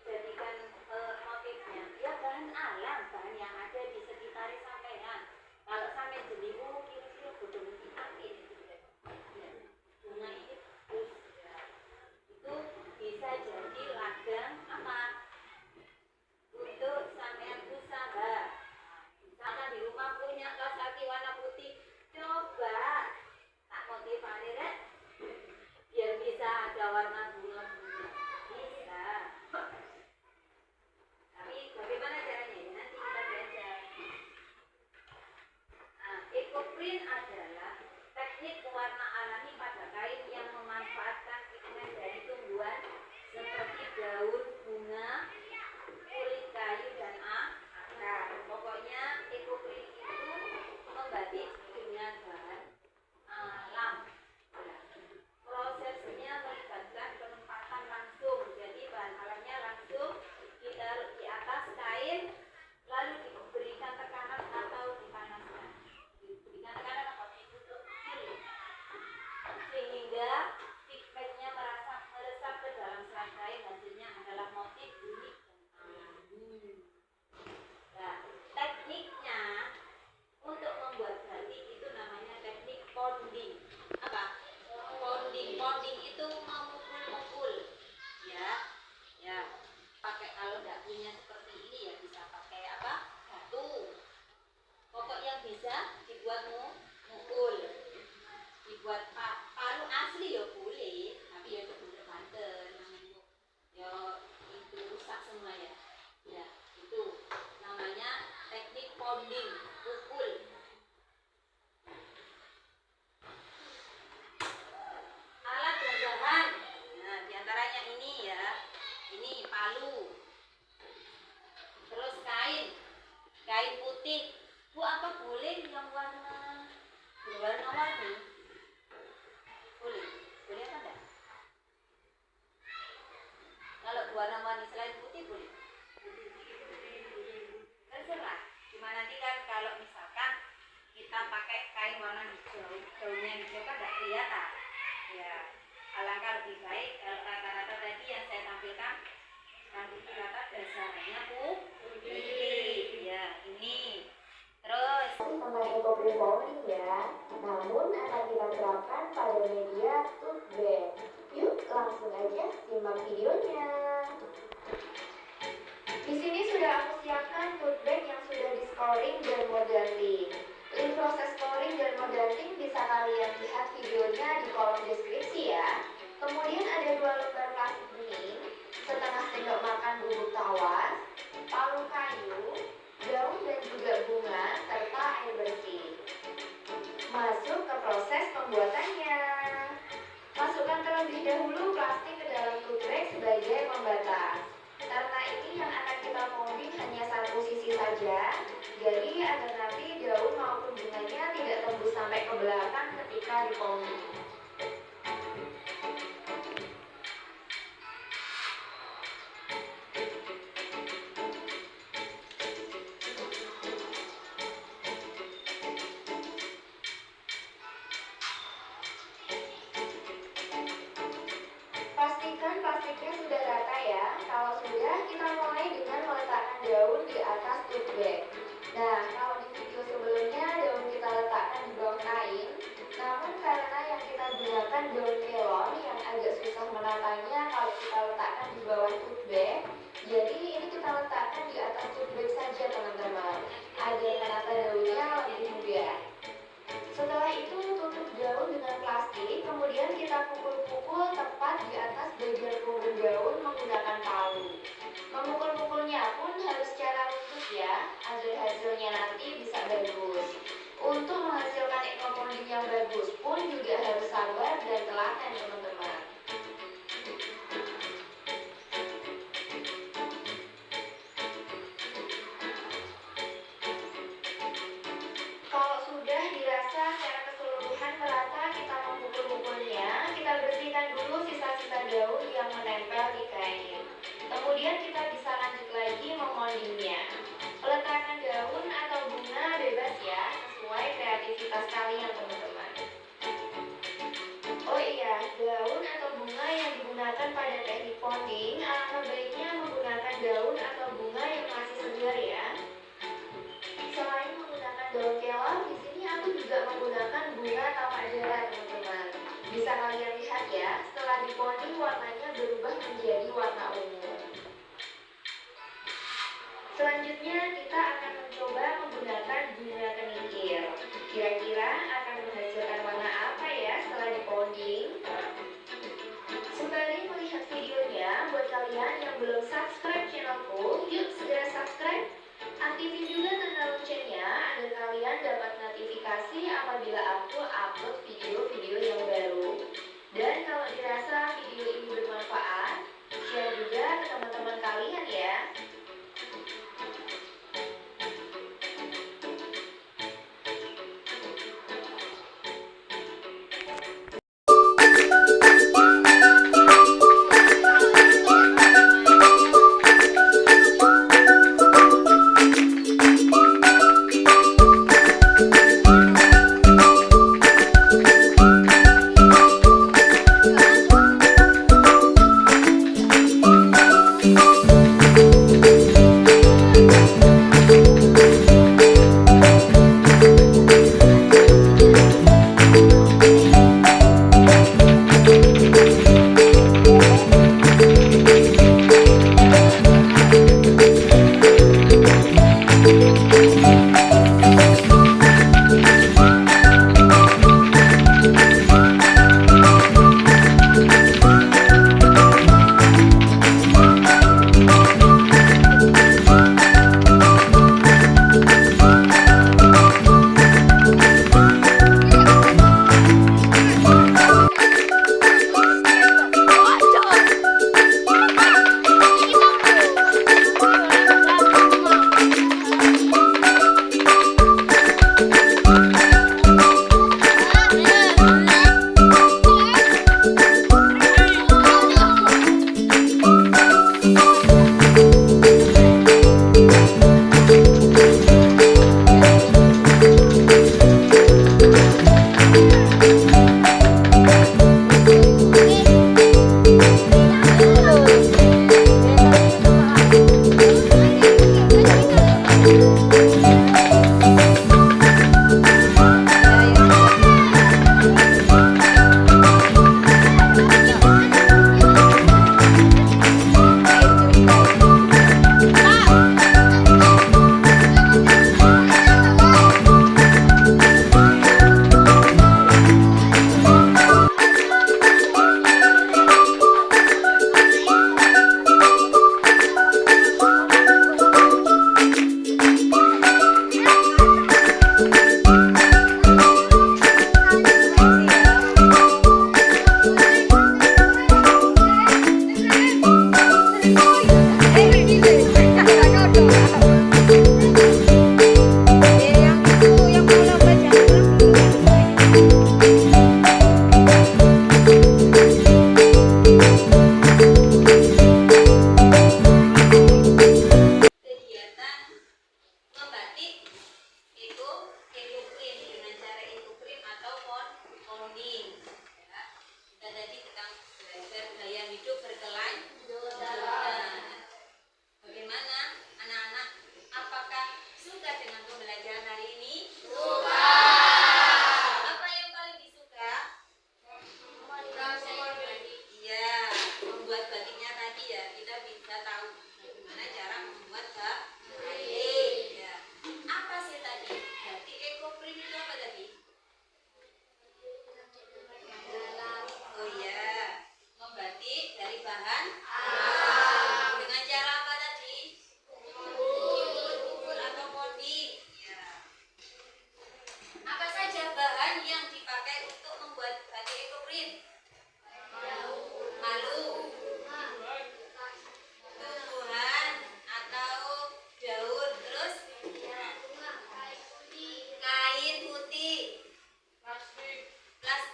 Dijadikan motifnya ya bahan alam, bahan yang ada di sekitar sampai bisa dibuat mukul, dibuat palu asli ya boleh, tapi ya bener banter ya itu rusak semua ya. Ya itu namanya teknik pounding, pukul. Alat penggahan, nah diantaranya ini ya, ini palu, terus kain putih. Bu, apa boleh yang berwarna-warni? Boleh apa enggak? Kalau warna-warni selain putih boleh? Terserah. Cuma nanti kan kalau misalkan kita pakai kain warna hijau, daunnya hijau kan enggak kelihatan. Ya, alangkah lebih baik kalau rata-rata tadi yang saya tampilkan rata dasarnya putih. Ya, ini. Terus tentang eco-green bowling ya, namun akan kita terapkan pada media tote bag. Yuk langsung aja simak videonya. Di sini sudah aku siapkan tote bag yang sudah di scoring dan modeling. Link proses scoring dan modeling bisa kalian lihat videonya di kolom deskripsi ya. Kemudian ada 2 lembar plastik bening, setengah sendok makan bubuk tawas, palu kayu, daun dan juga bunga, serta air bersih. Masuk ke proses pembuatannya. Masukkan terlebih dahulu plastik ke dalam tote bag sebagai pembatas. Karena ini yang akan kita pounding hanya satu sisi saja, jadi agar nanti daun maupun bunganya tidak tembus sampai ke belakang ketika dipounding. Pastikan plastiknya sudah rata ya. Kalau sudah, kita mulai dengan meletakkan daun di atas tote bag. Nah, kalau di video sebelumnya daun kita letakkan di bawah kain, namun karena yang kita gunakan daun melon yang agak susah menatanya kalau kita letakkan di bawah tote bag, jadi ini kita letakkan di atas tote bag saja teman-teman, agar menata daunnya lebih mudah. Setelah itu tutup daun dengan plastik, kemudian kita pukul-pukul tepat di atas bagian punggung daun menggunakan palu. Memukul-pukulnya pun harus secara lurus ya, agar hasilnya nanti bisa bagus. Untuk menghasilkan eco-pounding yang bagus pun juga harus sabar dan telaten teman-teman. Kalau sudah dirasa secara keseluruhan merata, kita memukul-mukulnya, kita bersihkan dulu sisa-sisa daun yang menempel di kain. Kemudian kita bisa lanjut lagi memoundingnya. Letakkan daun atau bunga bebas ya, sesuai kreativitas kalian teman-teman. Oh iya, daun atau bunga yang digunakan pada teknik pounding, alangkah baiknya menggunakan daun atau bunga yang masih segar ya. Selain menggunakan daun kelor, di sini aku juga menggunakan bunga tapak jara teman-teman. Bisa kalian lihat ya, setelah dipounding warnanya berubah menjadi warna ungu. Selanjutnya kita akan mencoba menggunakan bunga kenikir. Kira-kira akan menghasilkan warna apa ya setelah dipounding? Sembari melihat videonya, buat kalian yang belum subscribe channelku, yuk segera subscribe. Aktifin juga tanda loncengnya agar kalian dapat notifikasi apabila aku upload video-video yang baru. Dan kalau dirasa video ini bermanfaat, share juga ke teman-teman kalian ya.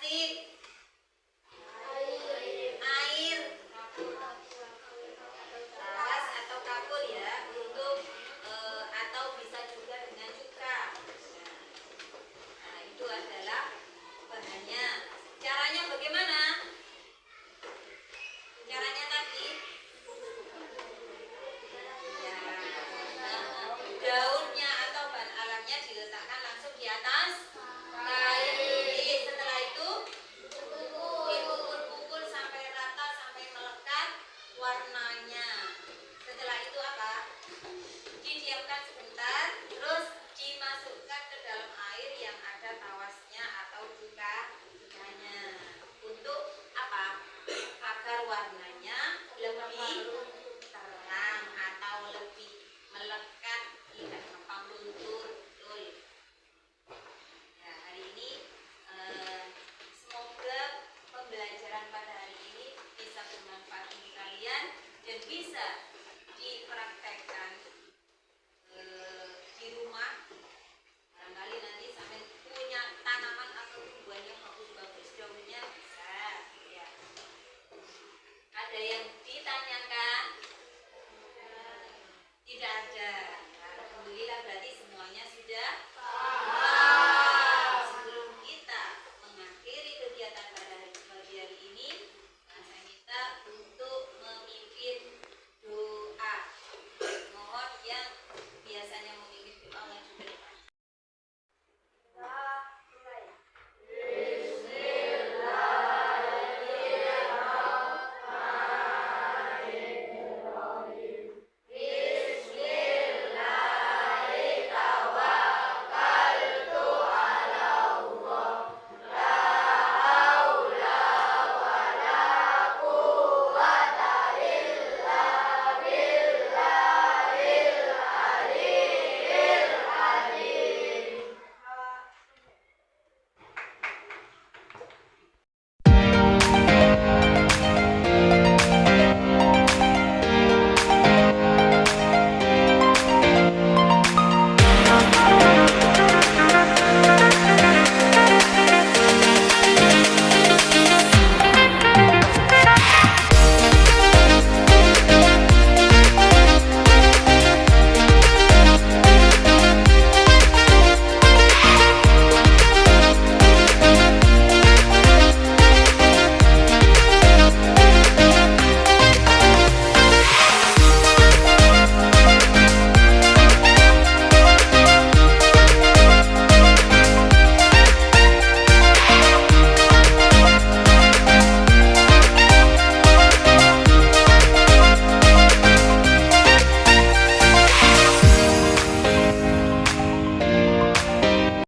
plastik.